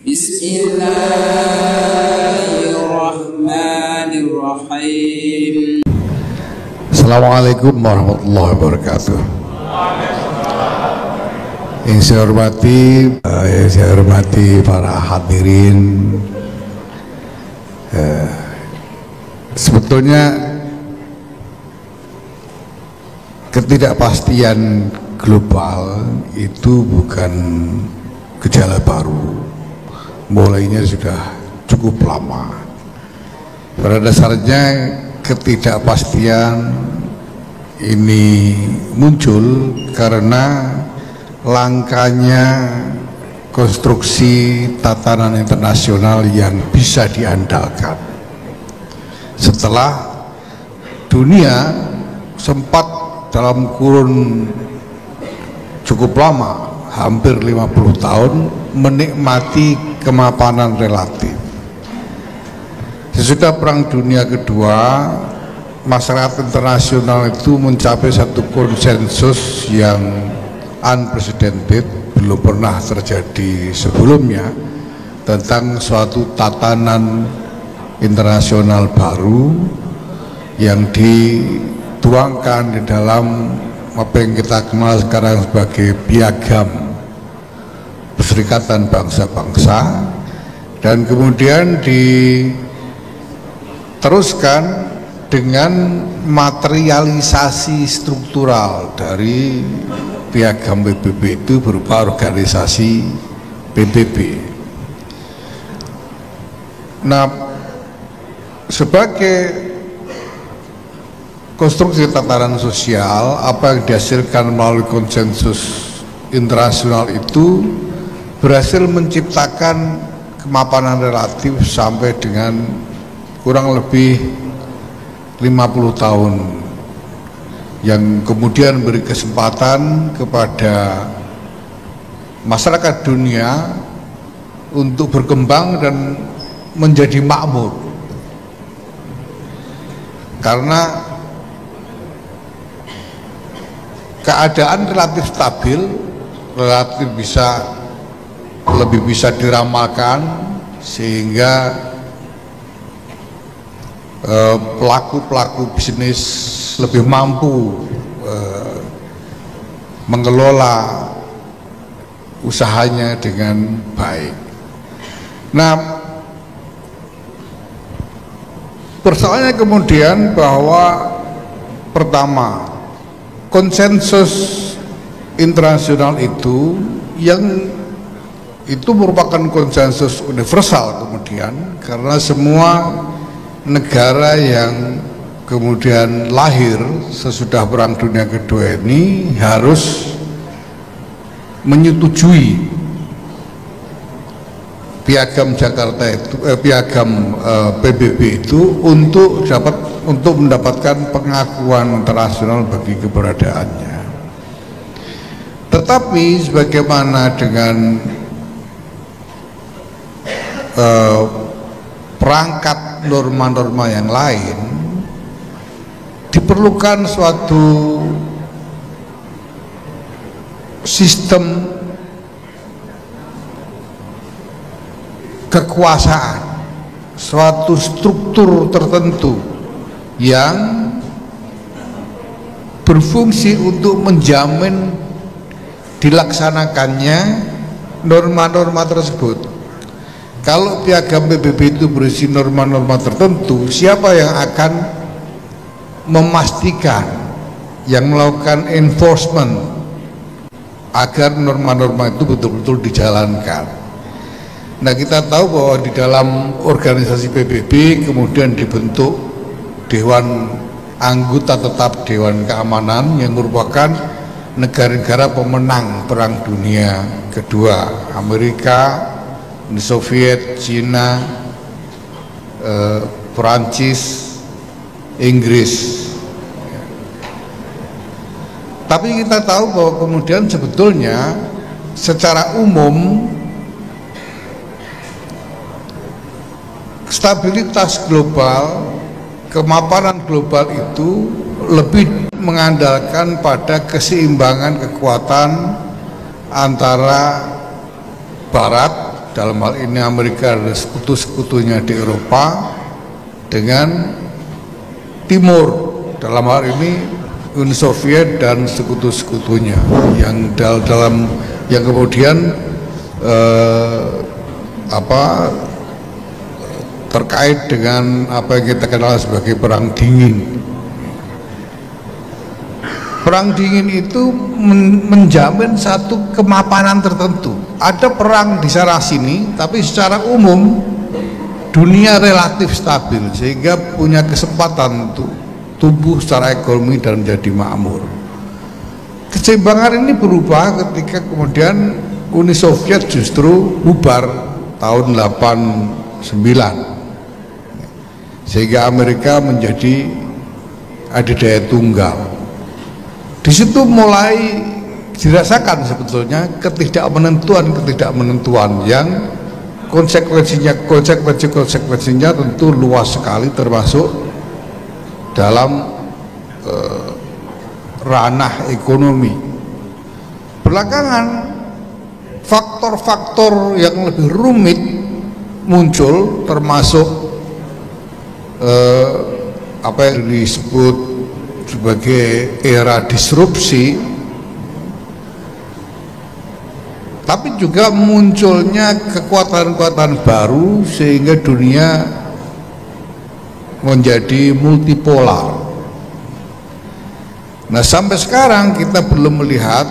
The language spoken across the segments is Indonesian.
Bismillahirrahmanirrahim. Assalamualaikum warahmatullahi wabarakatuh. Yang saya hormati para hadirin. Sebetulnya ketidakpastian global itu bukan gejala baru, mulainya sudah cukup lama. Pada dasarnya ketidakpastian ini muncul karena langkanya konstruksi tatanan internasional yang bisa diandalkan. Setelah dunia sempat dalam kurun cukup lama, hampir 50 tahun, menikmati kemapanan relatif. Sesudah Perang Dunia Kedua, masyarakat internasional itu mencapai satu konsensus yang unprecedented, belum pernah terjadi sebelumnya, tentang suatu tatanan internasional baru yang dituangkan di dalam apa yang kita kenal sekarang sebagai Piagam Perserikatan Bangsa-Bangsa, dan kemudian diteruskan dengan materialisasi struktural dari Piagam PBB itu berupa organisasi PBB. Nah, sebagai konstruksi tatanan sosial, apa yang dihasilkan melalui konsensus internasional itu berhasil menciptakan kemapanan relatif sampai dengan kurang lebih 50 tahun, yang kemudian beri kesempatan kepada masyarakat dunia untuk berkembang dan menjadi makmur. Karena keadaan relatif stabil, relatif lebih bisa diramalkan, sehingga pelaku-pelaku bisnis lebih mampu mengelola usahanya dengan baik. Nah, persoalannya kemudian bahwa pertama, konsensus internasional itu merupakan konsensus universal kemudian, karena semua negara yang kemudian lahir sesudah Perang Dunia Kedua ini harus menyetujui Piagam Jakarta itu, Piagam PBB itu untuk mendapatkan pengakuan internasional bagi keberadaannya. Tetapi sebagaimana dengan perangkat norma-norma yang lain, diperlukan suatu sistem kekuasaan, suatu struktur tertentu yang berfungsi untuk menjamin dilaksanakannya norma-norma tersebut. Kalau Piagam PBB itu berisi norma-norma tertentu, siapa yang akan memastikan, yang melakukan enforcement agar norma-norma itu betul-betul dijalankan? Nah, kita tahu bahwa di dalam organisasi PBB kemudian dibentuk Dewan Anggota Tetap Dewan Keamanan yang merupakan negara-negara pemenang Perang Dunia Kedua, Amerika, Uni Soviet, Cina, Perancis, Inggris. Tapi kita tahu bahwa kemudian sebetulnya secara umum stabilitas global, kemapanan global itu lebih mengandalkan pada keseimbangan kekuatan antara Barat dalam hal ini Amerika dan sekutu-sekutunya di Eropa dengan Timur, dalam hal ini Uni Soviet dan sekutu-sekutunya yang dalam yang kemudian terkait dengan apa yang kita kenal sebagai Perang Dingin. Perang Dingin itu menjamin satu kemapanan tertentu. Ada perang di sana sini, tapi secara umum dunia relatif stabil sehingga punya kesempatan untuk tumbuh secara ekonomi dan menjadi makmur. Keseimbangan ini berubah ketika kemudian Uni Soviet justru bubar tahun 89, sehingga Amerika menjadi adidaya tunggal. Di situ mulai dirasakan sebetulnya ketidakmenentuan yang konsekuensinya tentu luas sekali, termasuk dalam ranah ekonomi. Belakangan faktor-faktor yang lebih rumit muncul, termasuk apa yang disebut sebagai era disrupsi, tapi juga munculnya kekuatan-kekuatan baru sehingga dunia menjadi multipolar. Nah, sampai sekarang kita belum melihat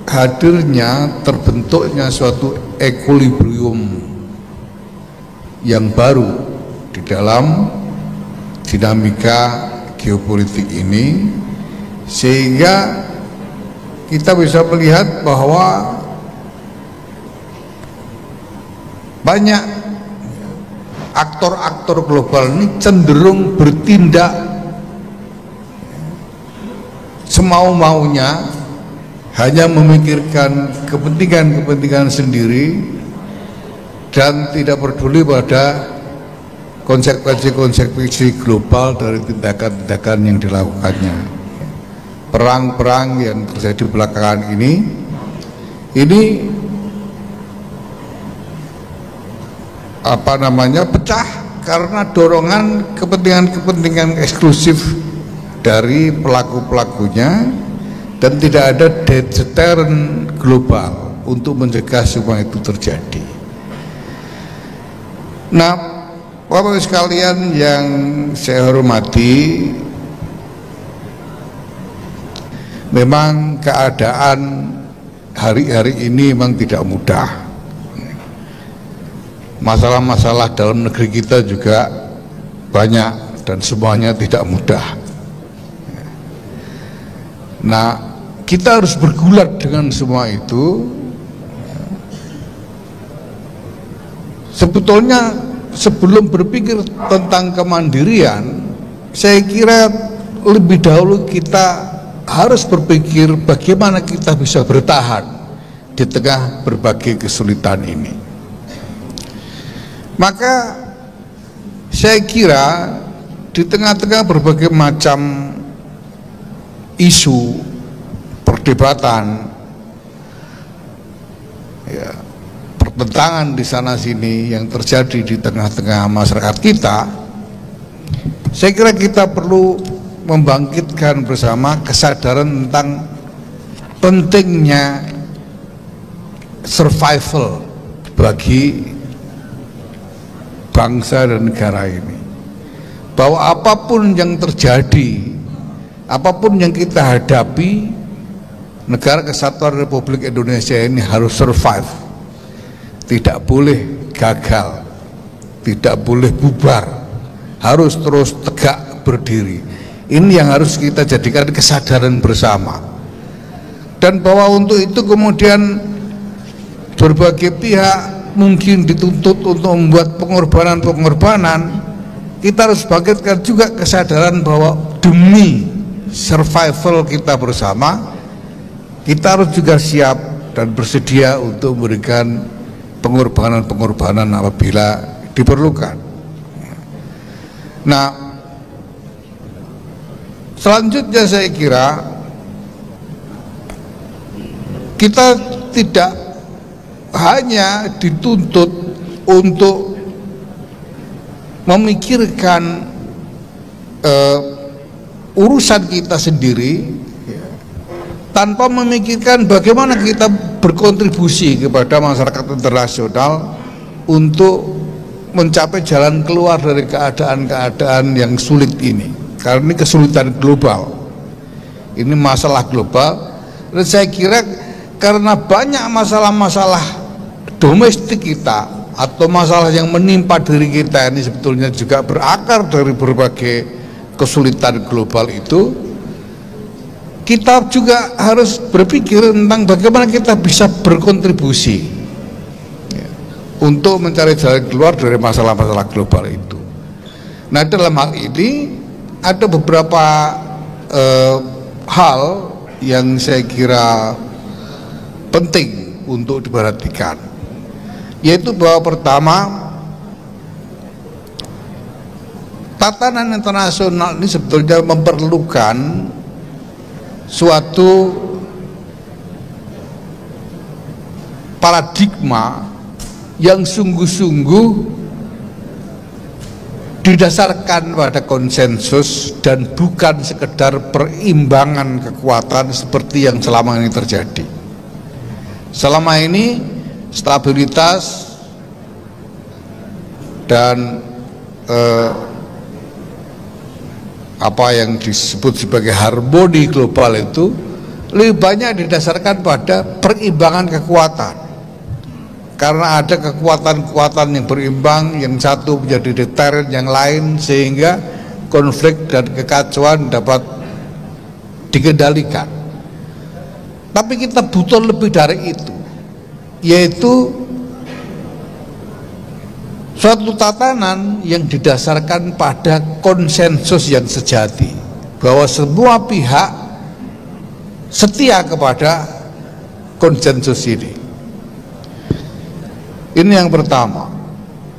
hadirnya, terbentuknya suatu equilibrium yang baru di dalam dinamika geopolitik ini, sehingga kita bisa melihat bahwa banyak aktor-aktor global ini cenderung bertindak semau-maunya, hanya memikirkan kepentingan-kepentingan sendiri dan tidak peduli pada konsekuensi-konsekuensi global dari tindakan-tindakan yang dilakukannya. Perang-perang yang terjadi belakangan ini pecah karena dorongan kepentingan-kepentingan eksklusif dari pelaku-pelakunya, dan tidak ada deterrent global untuk mencegah semua itu terjadi. Nah, Bapak sekalian yang saya hormati, memang keadaan hari-hari ini memang tidak mudah. Masalah-masalah dalam negeri kita juga banyak dan semuanya tidak mudah. Nah, kita harus bergulat dengan semua itu. Sebetulnya sebelum berpikir tentang kemandirian, saya kira lebih dahulu kita harus berpikir bagaimana kita bisa bertahan di tengah berbagai kesulitan ini. Maka saya kira di tengah-tengah berbagai macam isu perdebatan, ya, pertentangan di sana sini yang terjadi di tengah-tengah masyarakat kita, saya kira kita perlu membangkitkan bersama kesadaran tentang pentingnya survival bagi bangsa dan negara ini, bahwa apapun yang terjadi, apapun yang kita hadapi, negara Kesatuan Republik Indonesia ini harus survive, tidak boleh gagal, tidak boleh bubar, harus terus tegak berdiri. Ini yang harus kita jadikan kesadaran bersama, dan bahwa untuk itu kemudian berbagai pihak mungkin dituntut untuk membuat pengorbanan-pengorbanan. Kita harus bangkitkan juga kesadaran bahwa demi survival kita bersama, kita harus juga siap dan bersedia untuk memberikan pengorbanan-pengorbanan apabila diperlukan. Nah, selanjutnya saya kira kita tidak hanya dituntut untuk memikirkan urusan kita sendiri, tanpa memikirkan bagaimana kita berkontribusi kepada masyarakat internasional untuk mencapai jalan keluar dari keadaan-keadaan yang sulit ini. Karena ini kesulitan global, ini masalah global. Dan saya kira karena banyak masalah-masalah domestik kita atau masalah yang menimpa diri kita ini sebetulnya juga berakar dari berbagai kesulitan global itu, kita juga harus berpikir tentang bagaimana kita bisa berkontribusi untuk mencari jalan keluar dari masalah-masalah global itu. Nah, dalam hal ini ada beberapa hal yang saya kira penting untuk diperhatikan, yaitu bahwa pertama, tatanan internasional ini sebetulnya memerlukan suatu paradigma yang sungguh-sungguh didasarkan pada konsensus dan bukan sekedar perimbangan kekuatan seperti yang selama ini terjadi. Selama ini stabilitas dan apa yang disebut sebagai harmoni global itu lebih banyak didasarkan pada perimbangan kekuatan. Karena ada kekuatan-kekuatan yang berimbang, yang satu menjadi deteren yang lain, sehingga konflik dan kekacauan dapat dikendalikan. Tapi kita butuh lebih dari itu, yaitu suatu tatanan yang didasarkan pada konsensus yang sejati, bahwa semua pihak setia kepada konsensus ini. Ini yang pertama.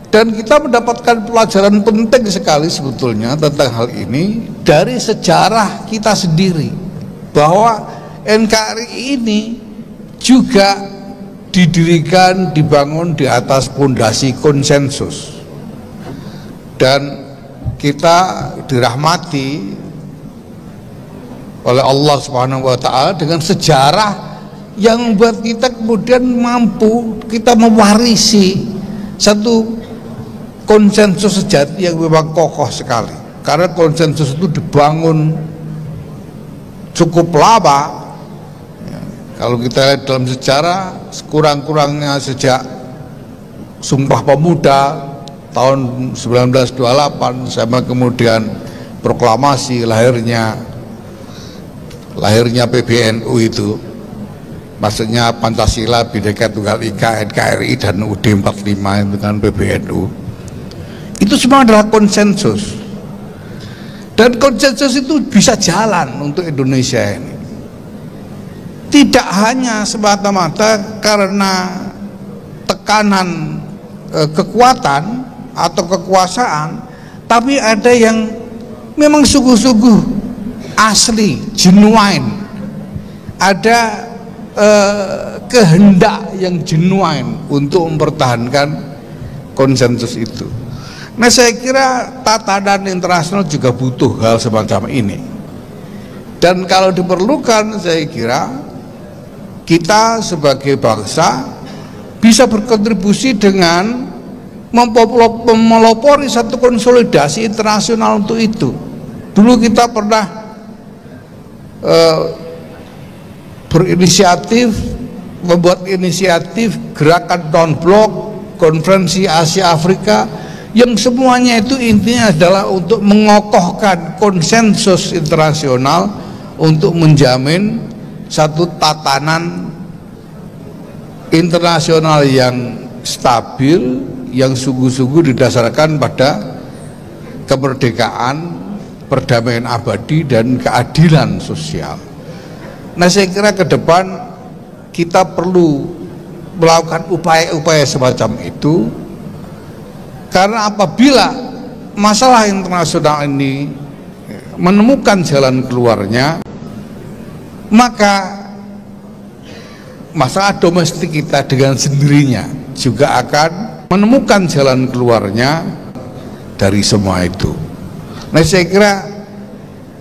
Dan kita mendapatkan pelajaran penting sekali sebetulnya tentang hal ini dari sejarah kita sendiri, bahwa NKRI ini juga didirikan, dibangun di atas fondasi konsensus. Dan kita dirahmati oleh Allah Subhanahu wa taala dengan sejarah yang membuat kita kemudian mampu kita mewarisi satu konsensus sejati yang memang kokoh sekali. Karena konsensus itu dibangun cukup lama. Kalau kita lihat dalam sejarah, sekurang-kurangnya sejak Sumpah Pemuda tahun 1928 sama kemudian proklamasi lahirnya PBNU itu, maksudnya Pancasila, Bhinneka Tunggal Ika, NKRI dan UUD 45 itu kan PBNU, itu semua adalah konsensus. Dan konsensus itu bisa jalan untuk Indonesia ini, tidak hanya semata-mata karena tekanan kekuatan atau kekuasaan, tapi ada yang memang sungguh-sungguh asli, genuine, ada kehendak yang genuine untuk mempertahankan konsensus itu. Nah, saya kira tatanan internasional juga butuh hal semacam ini. Dan kalau diperlukan, saya kira kita sebagai bangsa bisa berkontribusi dengan memelopori satu konsolidasi internasional untuk itu. Dulu kita pernah berinisiatif, membuat inisiatif gerakan non-blok, konferensi Asia Afrika, yang semuanya itu intinya adalah untuk mengokohkan konsensus internasional untuk menjamin satu tatanan internasional yang stabil, yang sungguh-sungguh didasarkan pada kemerdekaan, perdamaian abadi dan keadilan sosial. Nah, saya kira ke depan kita perlu melakukan upaya-upaya semacam itu, karena apabila masalah internasional ini menemukan jalan keluarnya, maka masalah domestik kita dengan sendirinya juga akan menemukan jalan keluarnya dari semua itu. Nah, saya kira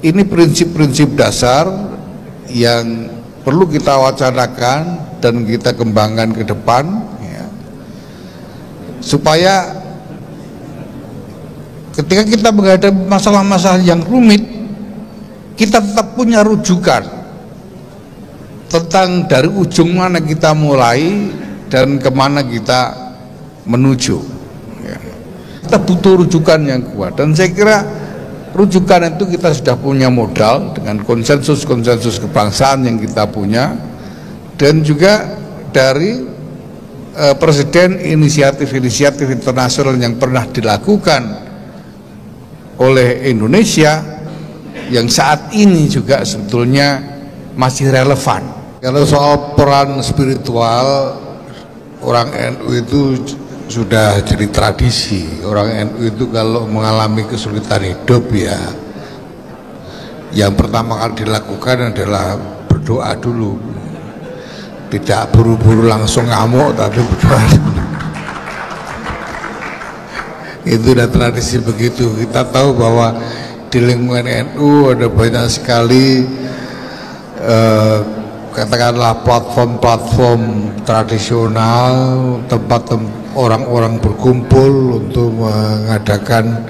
ini prinsip-prinsip dasar yang perlu kita wacanakan dan kita kembangkan ke depan, ya, supaya ketika kita menghadapi masalah-masalah yang rumit, kita tetap punya rujukan tentang dari ujung mana kita mulai dan kemana kita menuju, ya. Kita butuh rujukan yang kuat, dan saya kira rujukan itu kita sudah punya modal dengan konsensus-konsensus kebangsaan yang kita punya, dan juga dari presiden inisiatif-inisiatif internasional yang pernah dilakukan oleh Indonesia yang saat ini juga sebetulnya masih relevan. Kalau soal peran spiritual, orang NU itu sudah jadi tradisi. Orang NU itu kalau mengalami kesulitan hidup, ya yang pertama kali dilakukan adalah berdoa dulu. Tidak buru-buru langsung ngamuk, tapi berdoa dulu. Itu udah tradisi begitu. Kita tahu bahwa di lingkungan NU ada banyak sekali katakanlah platform-platform tradisional, tempat orang-orang berkumpul untuk mengadakan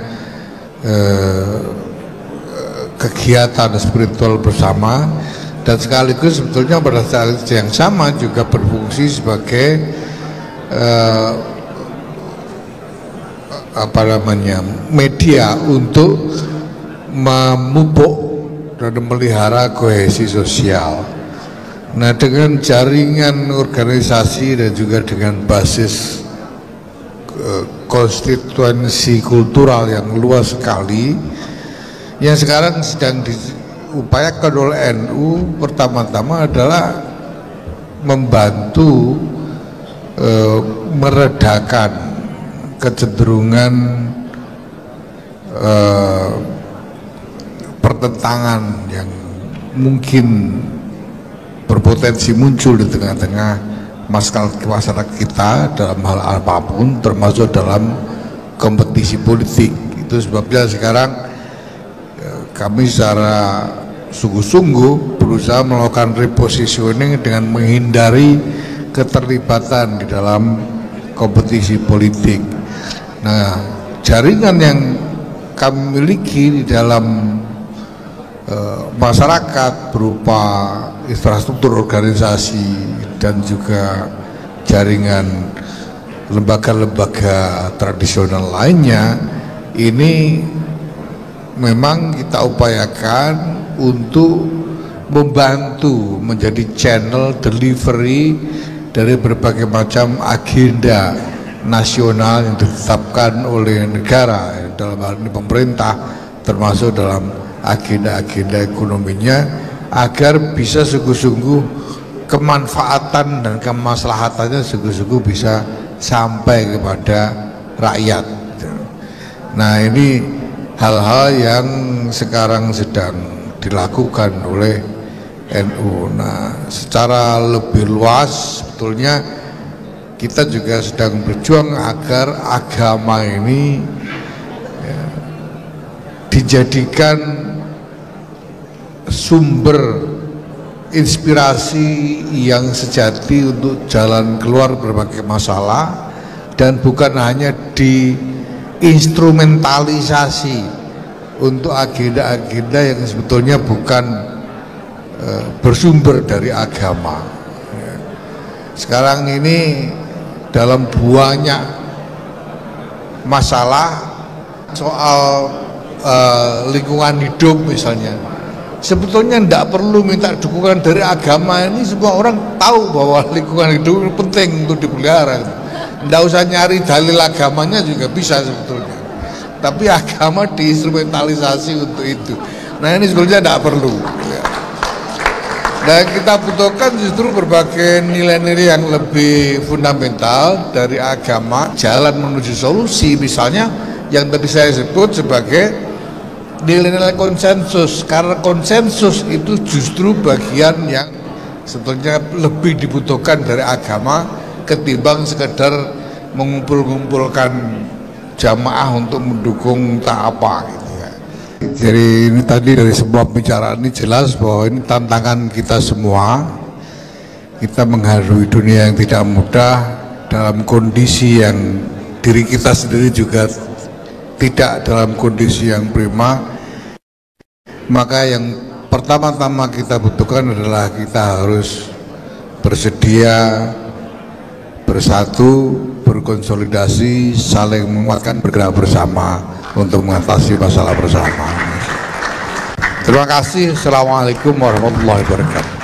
kegiatan spiritual bersama, dan sekaligus sebetulnya pada saat yang sama juga berfungsi sebagai media untuk memupuk dan memelihara kohesi sosial. Nah, dengan jaringan organisasi dan juga dengan basis konstituensi kultural yang luas sekali, yang sekarang sedang diupayakan oleh NU pertama-tama adalah membantu meredakan kecenderungan pertentangan yang mungkin berpotensi muncul di tengah-tengah masyarakat kita dalam hal apapun, termasuk dalam kompetisi politik. Itu sebabnya sekarang kami secara sungguh-sungguh berusaha melakukan repositioning dengan menghindari keterlibatan di dalam kompetisi politik. Nah, jaringan yang kami miliki di dalam masyarakat berupa infrastruktur organisasi dan juga jaringan lembaga-lembaga tradisional lainnya, ini memang kita upayakan untuk membantu menjadi channel delivery dari berbagai macam agenda nasional yang ditetapkan oleh negara, dalam hal ini pemerintah, termasuk dalam agenda-agenda ekonominya, agar bisa sungguh-sungguh kemanfaatan dan kemaslahatannya sungguh-sungguh bisa sampai kepada rakyat. Nah, ini hal-hal yang sekarang sedang dilakukan oleh NU. Nah, secara lebih luas sebetulnya kita juga sedang berjuang agar agama ini dijadikan sumber inspirasi yang sejati untuk jalan keluar berbagai masalah, dan bukan hanya diinstrumentalisasi untuk agenda-agenda yang sebetulnya bukan bersumber dari agama. Sekarang ini dalam banyak masalah soal lingkungan hidup misalnya, sebetulnya tidak perlu minta dukungan dari agama. Ini semua orang tahu bahwa lingkungan hidup penting untuk dipelihara. Tidak usah nyari dalil agamanya juga bisa sebetulnya, tapi agama diinstrumentalisasi untuk itu. Nah, ini sebetulnya tidak perlu. Dan kita butuhkan justru berbagai nilai-nilai yang lebih fundamental dari agama, jalan menuju solusi, misalnya yang tadi saya sebut sebagai nilai-nilai konsensus, karena konsensus itu justru bagian yang sebetulnya lebih dibutuhkan dari agama ketimbang sekedar mengumpul-ngumpulkan jamaah untuk mendukung tak apa gitu ya. Jadi ini tadi dari sebuah pembicaraan ini jelas bahwa ini tantangan kita semua. Kita mengharui dunia yang tidak mudah dalam kondisi yang diri kita sendiri juga tidak dalam kondisi yang prima. Maka yang pertama-tama kita butuhkan adalah kita harus bersedia bersatu, berkonsolidasi, saling menguatkan, bergerak bersama untuk mengatasi masalah bersama. Terima kasih. Assalamualaikum warahmatullahi wabarakatuh.